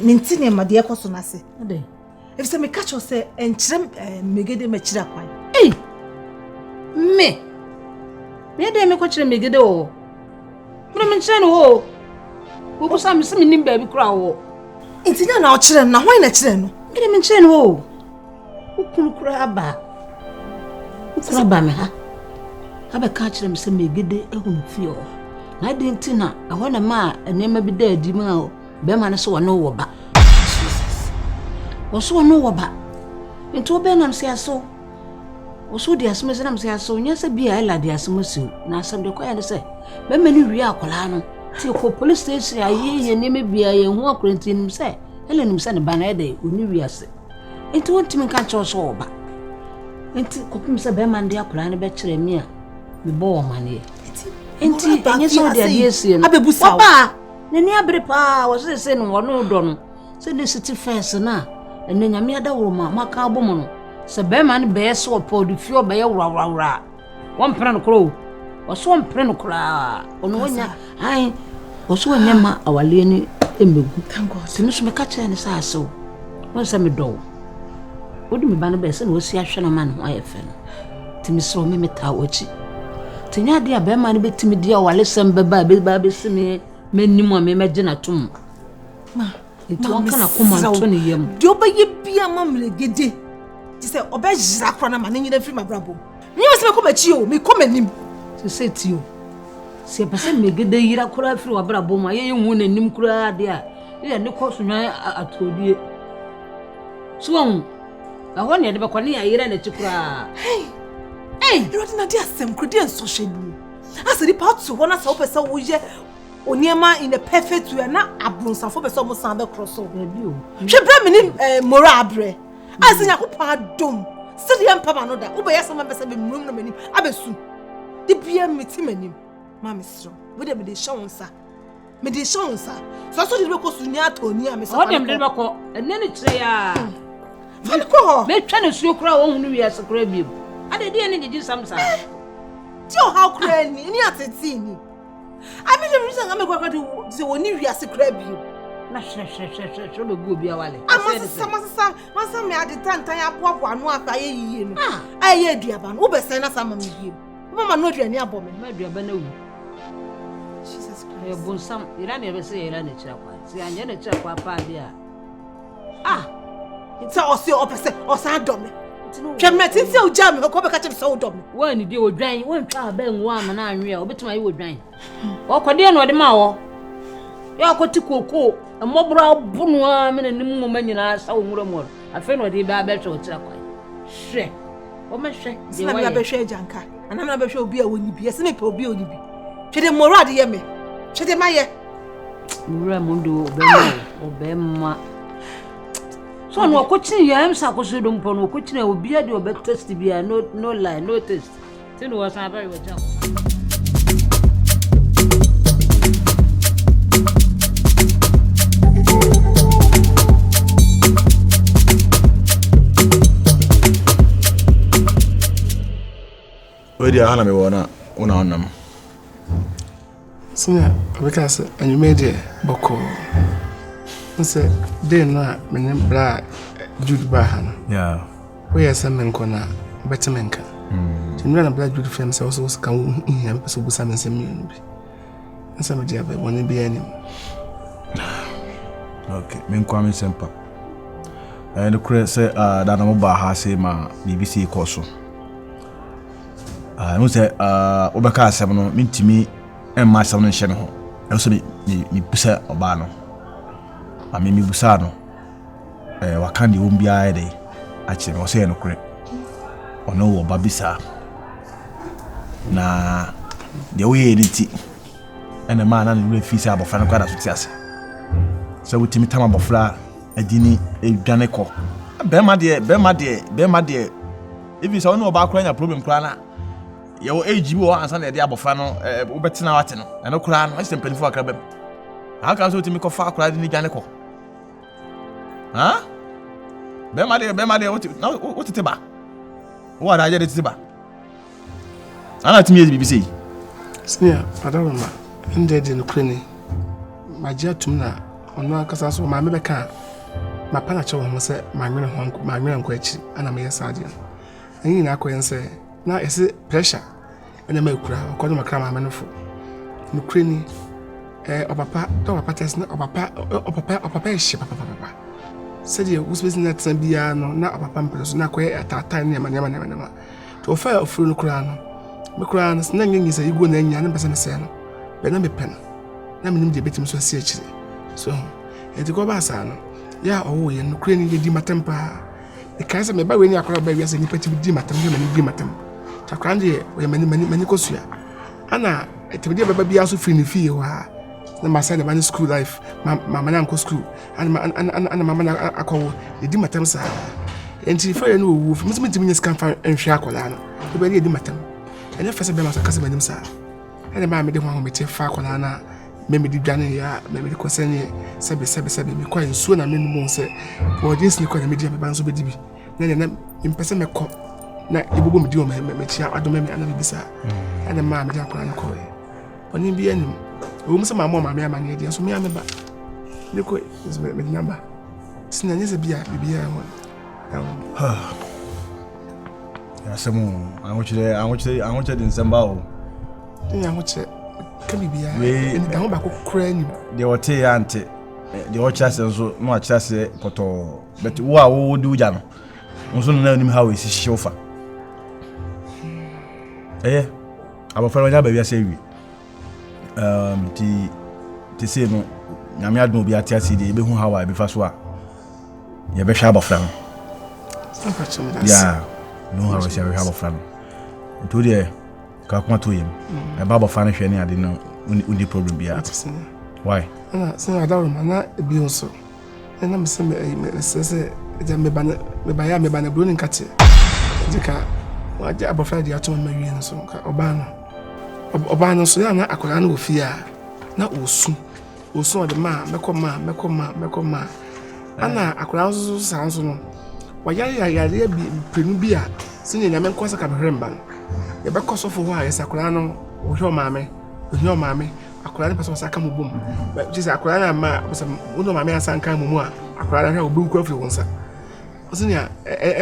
nintini ma de ekoso na se if say me catch you say enchirem megede machira kwan me de me ko chire megede o me menchire no o wo sa me se me nim baabi kura wo intinya na o chire na hwan na chire no me menchire no o ukuru kura aba me ha aba ka chire me se megede ehun fio na de ntina ehon na ma enema bi da adi ma o be ma ne so wono wo ba wo so wono wo ba nto be nam se aso wo so di asem se nam se aso nya se bia ela di asem si na asem de kwa ya ne se be ma ni wi akola no ti ko police station aye ne me bia ye hu akoranti nim se ele nim se ne ba na e de oni wi ase nto wontimi ka cho so wo ba nti ko pim se be ma ndi akola ne be kire mi a me bo wo mane enti enye so de ade esie no abebusa ba ne ni abre pa wo se no wono do no se ne city first na ene nyame ada wo maka abomo no se be ma ne be so po de fio be ye wura won pere no kro wo so won pere no kra ono wonya ai wo so wonya ma awale ni emegu tinu so me ka kire ne sa so won se me do odi me ba ne be se no osi ahwe na ma no ayefe no timi so me meta ochi tinya dia be ma ne betimi dia wale sem be ba be simi menimu me magina tum ma ito kana kuma to ne yam di obaye bia ma Melegede ti se obejira kro na ma ne nyina free mabrabo me se me ko machi o me ko manim se ti o se ba se Melegede yira kro free wabrabo ma ye hu na nim kro ade a ye ne ko so nwan atodie so won aho ne de be ko ne ya yira na ti kra you na dia sem kro dia so hwenu asedi part to wona sa opese wo ye oniema in a perfect way na abrunsafo be so mo san be cross o bi o hwe bra me ni mora abre asenya ko pa dom sidi empa ma no da wo be yesa ma be se be mrum no manim abesu de bia meti manim ma me sro we de me de shonsa so de be ko suni atoni a me so o dem de be ko enne ne kire ya fani ko me twa ne suo kura wo hunu wi ase kura bi ade de ne gigi samsa ti o how kura ni ateti ni I mean, the reason I'm going to say when you are secret you. Na she no go bia wale. Masa me ade tantan ya popo anu afa ye yiye no. Aye aduaba no. Wo be sen na sama me biem. Mama no aduane abo me. Ma aduaba na wu. Jesus Christ. E bon sam ira na be say ira na kira kwa. Si anya na kira kwa pa dia. It's all say opese osan do me. Twemeti se o jam ko be ka che so do me. Wa ni de odwan, won twa ba nwu ama na anwe a obetima ye odwan. O kwade na ode ma wo. Ya ko ti koko, amobra bunu a me na nim mo manyina sa wo nwura mo. Afa na ode ba ba twa otira kwa. Hwe. O me hwe. De wa be hwe janka. Ana me be hwe obi a woni bi. Ese me pe obi oni bi. Twede morad ye me. Twede ma ye. Nwura mo ndo obema. So no kochi ya emsa ko so dum pono kochi na obi ade obe test bia no lie no test tin was na very well. We dia hana me wona una onam Sonia because and you made it boko nse dey na menim bra Jude bahana yeah we are some menkona betemenka timra na bra Jude fam se also kan hia so busa men sem mi bi nse me dia be woni bi anim okay menkwa me sempa and kure say da na mo ba ha say ma BBC koso no say obeka asem no mintimi emma asem no hye ne ho so mi busa oba no mi busa no wakandi umbia ede achi no say no kure ono wo babisa na de we editi ene ma na no fi say abofra no kwada so ti ase so wutimi tama abofra adini edwane ko be ma de if so no ba kura nya problem kura na ye wo age bi wo ansa na de abofra no wo betina wate no eno kura no ase mpanifo akra bem aka so wutimi ko fa kura de ni dwane ko be ma de what teba what I did teba ana timi BBC Sonia adama inde de no kreni magia tum na ono kasa so ma me beka ma pa na che wo se ma nwere nko achi ana me yesa ade anyi na akoyen se na ese pressure ena ma kura ko no makra ma me no fo no kreni opapa test na opapa eshi papa said you was business na bia no na opapa mpeso na koye atata ne ma to fa ofuru no kura no me kura no na nyengi se igu na nya na bese me se no be na me pen na me nim de betim so asi akire so e di go ba sa no ya owo ye no kreni ye di matempa e kan se me ba we ni akora ba wi ase ni pati di matem ye mani di matem ta krande ye mani kosua ana etibidi baba bia so free ni fie wa na ma say the man school life mama na nko school ana mama na akọ di matem sa enti fa ye no wu fi mutimi nya scan fa nhwe akola no e ba di matem ene fa se be ma sa kasa manim sa ene ma me de ho meti fa akola na me di dwane ya me di kosene sebe me kwa nsuo na me no se o jeans ni kwa na me di be nso be di bi na impese me ko na ibugo me di o me tia adome me ana bibisa ene ma me di akola na ko oni bi anim o mu se ma me amane di so me ameba ne ko me number sina nyese bia bibia ho ya semu anwoche din samba o ni anwoche ka bibia ni da ho ba ko kra ni de wote ya ante de wo chase nso no a chase poto but wo a wo di uja no nso no na nim ha we si shofa abofara nya ba wi ase wi ti se no nyame adon obi ate ase de be hu ha wa be fa so a ye be hwa abofara no no ha we se hwa abofara no to de ka kuma to yim e ba abofara no hwe ne ade no undi problem bia why ana se adawo mana bi onso na me se ja me ba na bro ni nkate dika waje abofra di ato ma wi nso ka oba no so ya na akola na ofia na osu ode ma mekoma ana akola nso sanso no waya bi penu bi a sine nyame nkosa ka behwemba no ye be koso ho a yesa akola no ohwe maame akola ne person saka mobom just akola na ma uno maame asanka mu a akola na obi nko afiri wonsa osinia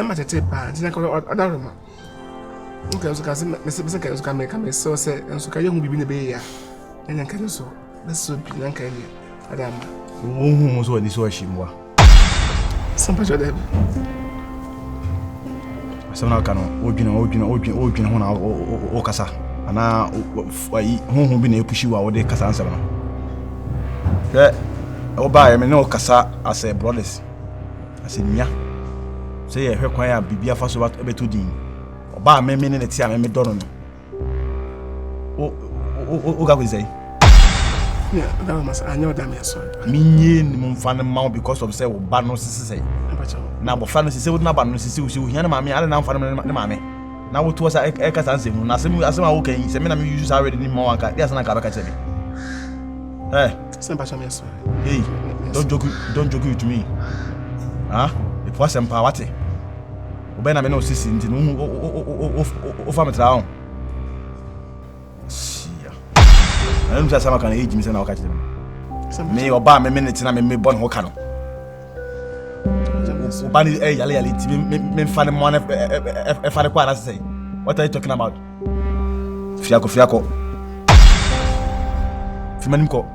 matete pa ntina ko adaroma nka so ka se me ka me so se nso ka yehu bibi ne be ya enya nka so na so bi na nka ni adama wo so ni so ashimwa sampa jode asana ka no odwina ho na o kasa ana honhom bi na epushi wa wo de kasa ansem no o ba ye me no kasa as a brothers as nya say ye hwekwan ya bibia fa so ba beto din o ba me ne ti a me do no o ga go say yeah that was anyo da me so minye ni mo fa ne ma because of say wo ba no sisi say na bo fa no sisi wo na ba no sisi wo hia na ma me ale na fa ne ma me na wo to sa e kasa nsem na asem a wo kan se me na me use already ni mo wanka dia sana ka ba ka chebe sempa chame so hey don't joke with me it was sempa wate obe na me no sisi nti no o fa me tra on sia na nti asama kan age mi se na wo ka chebe me oba me minute na me bon ho ka no Bani yale ti me fa ne mo na e fa kwa na say what are you talking about fiako fimanim ko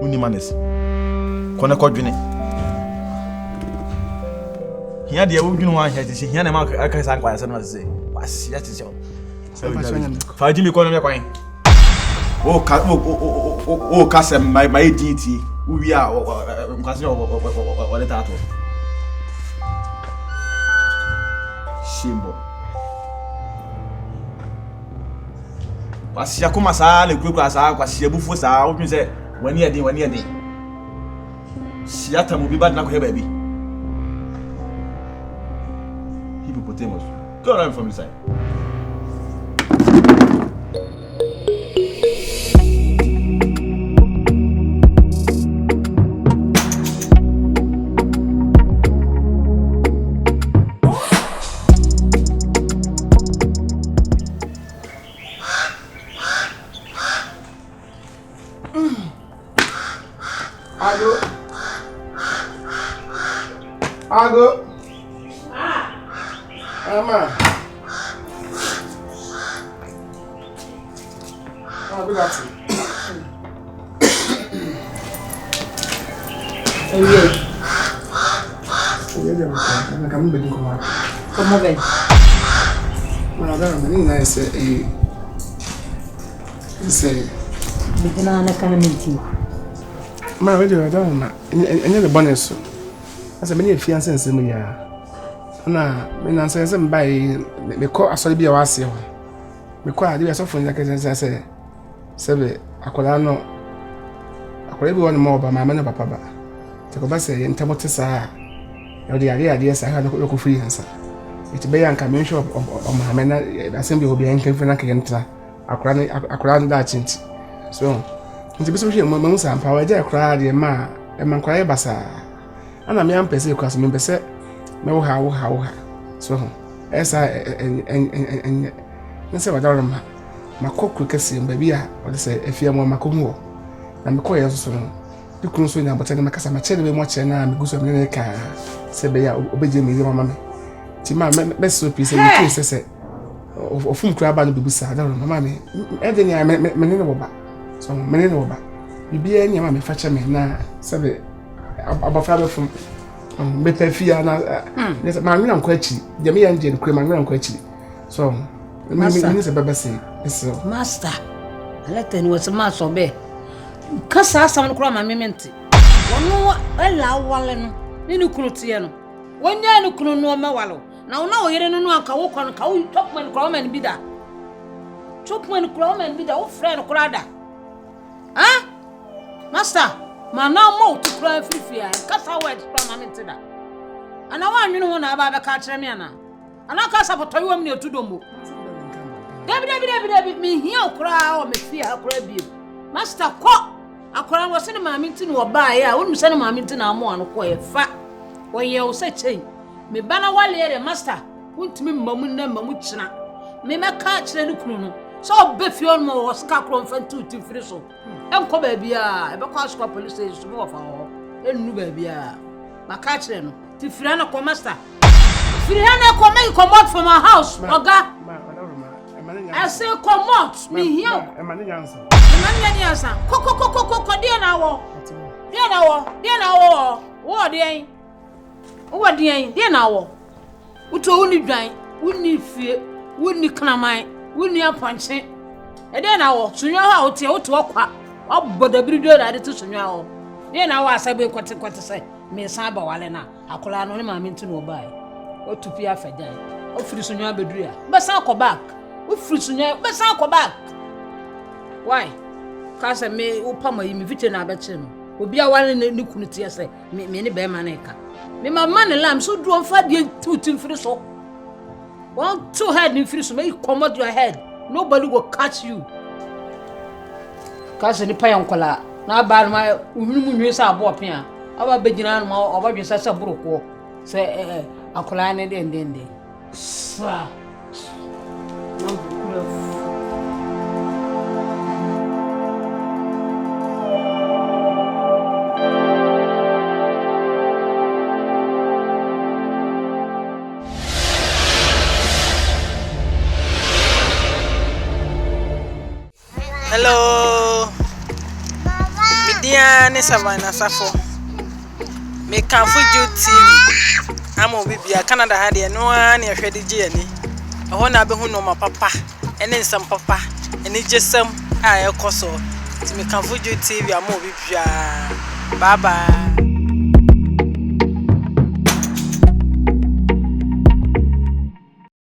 uni manes kona ko dwene hiya de wo dwene wa hiya ti hiya na ma aka san kwa san ma say wasi ya ti so fa ji mi ko na me kwan o ka se my dt wi a nkwase o le tato shimbo wasi akoma saa le kwekwa saa kwasi ebufu saa o twin se wani eden siata mo bi bad na ko he ba bi hippopotamus go around from inside Alô? Mama. Good afternoon. Come on, Ma we do that na enye the bonus so asa me ne fiance nsem ya na me na nse nsem bai me ko asori bia wa ase ho me ko ade so fun jake se sebe akola no akola bi won mo ba ma me no papa ba te ko ba se ntamo te sa ya de ade sa ha ko free hansa it be yan ka me shop o ma me na asem bi obi en kan fina ka yentra akola no da chinti so nti biso hwe mo sampa wa je kra de ma e man kwa ye basa ana me ampese kwa so me pese me wo ha so esa en nse wa dawo ma makokku kese mba bia o de se afia mo makohu na me koye so no dikunu so nya botane makasa ma chede be mo che na me guso me ne ka se be ya obeje me mama me ti ma me so pi se me ke se ofum kra ba no bebusa dawo mama me e de nya me ne no ba so mene no ba bibia nya ma me fa che me na sebe abafa be fum me pafia na ma nwina nko achi je me ya nje nkure ma nwina nko achi so me se baba se eso master alete ni wose ma so be kasa asam no kura ma mementi wono ela wale no ni kunu tie no wonya ni kunu no ma walo na wona oyere no anka wo kwa no ka wo topman kura ma ni bida topman kura ma ni bida wo friend kura da ah master mana mo to kura frifia kasa word kura ma menti da ana wa nwene ho na aba be ka kire me ana kasa potoyi wam ni otudombo David, me here okra o me fia okra bi. Master ko akora wo se ne maame nti no ba ya, wonu se ne maame nti na amo ano ko ye fa. Wo ye wo se chen. Me bana wale ye master, wontimi mamu na mamu kina. Me meka kire ne kunu no. So be fie on mo wo ska kro mfa nti firi so. Enko ba bia, e be kwa squad police station mo fa ho. Ennu ba bia. Maka kire no. Ti firi na ko master. Firi na ko make comot from our house. Oga I say come out, me here. Emani answer. Emani answer. Ko dia na wo. Dia na wo. Wo dia. Wo dia. Dia na wo. Uto woni dwan, woni fie, woni knaman, woni aponche. E dia na wo. Sunwa ha otie oto okwa. Obodabirido na de to sunwa ho. Dia na wo asabe kwete say me san ba wale na. Akola no ne ma me ntu no bai. Otupi afagyan. Ofiri sunwa beduru ya. Be san ko back. We free sunya be san ko back. Why? Cause me upama yi me vite na abeche no. Obi a wale ne kunu tie se me ne be ma na eka. Me mama ne lam so do mfa de tutim free so. One two head in free so make you commode your head. Nobody will catch you. Cause ni pa yankola na ba ma uhunu mu nwe sa abo pia. Aba begina no ma oba dwe sa buroko. Se akola ne de. Sa Hello, Midia ne Savannah Sarfo. Me can for Jude TV. I'm on Bibia Canada had no one near Freddy Jenny. I want to be who know my papa, and then some papa, and it's just some I also. To me can for Jude TV. I'm on Bibia. Bye bye.